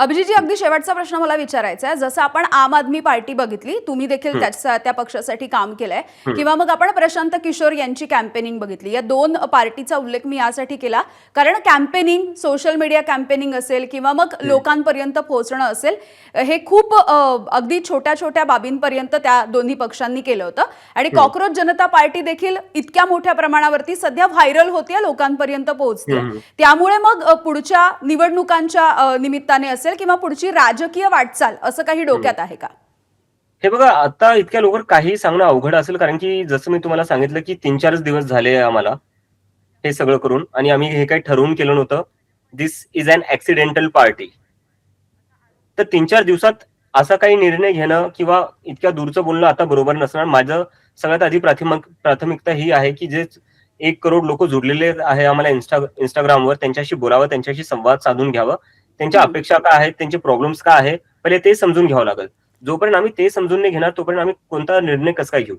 अभिजीतजी, अगदी शेवटचा प्रश्न मला विचारायचा आहे. जसं आपण आम आदमी पार्टी बघितली, तुम्ही देखील हं, त्या पक्षासाठी काम केलंय, हं, किंवा मग आपण प्रशांत किशोर यांची कॅम्पेनिंग बघितली. या दोन पार्टीचा उल्लेख मी यासाठी केला कारण कॅम्पेनिंग, सोशल मीडिया कॅम्पेनिंग असेल किंवा मग हं, लोकांपर्यंत पोहोचणं असेल, हे खूप अगदी छोट्या छोट्या बाबींपर्यंत त्या दोन्ही पक्षांनी केलं होतं. आणि हं, कॉक्रोच जनता पार्टी देखील इतक्या मोठ्या प्रमाणावरती सध्या व्हायरल होतीये, लोकांपर्यंत पोहोचते. हं, हं. त्यामुळे मग पुढच्या निवडणुकांच्या निमित्ताने असेल किंवा पुढची राजकीय वाटचाल असं काही हं. डोक्यात आहे का? हे बघा, आता इतक्या लवकर काही सांगणं अवघड असेल, कारण की जसं मी तुम्हाला सांगितलं, की 3-4च दिवस झाले आम्हाला हे सगळं करून, आणि आम्ही हे काही ठरवून केलं नव्हतं. दिस इज अन ॲक्सिडेंटल पार्टी. तर 3-4 दिवसात असा काही निर्णय घेणं किंवा इतक्या दूरचं बोलणं आता बरोबर नसणार. माझं सगळ्यात आधी प्राथमिकता ही आहे, की जे 1 करोड लोकं जुडलेले आहे आम्हाला Instagramवर, त्यांच्याशी बोलावं, त्यांच्याशी संवाद साधून घ्यावं. त्यांच्या हं. अपेक्षा काय आहेत, त्यांचे प्रॉब्लेम्स काय आहेत, पहिले ते समजून घ्यावं लागेल. जोपर्यंत आम्ही ते समजून नाही घेणार, तोपर्यंत आम्ही कोणता निर्णय कसं काय घेऊ?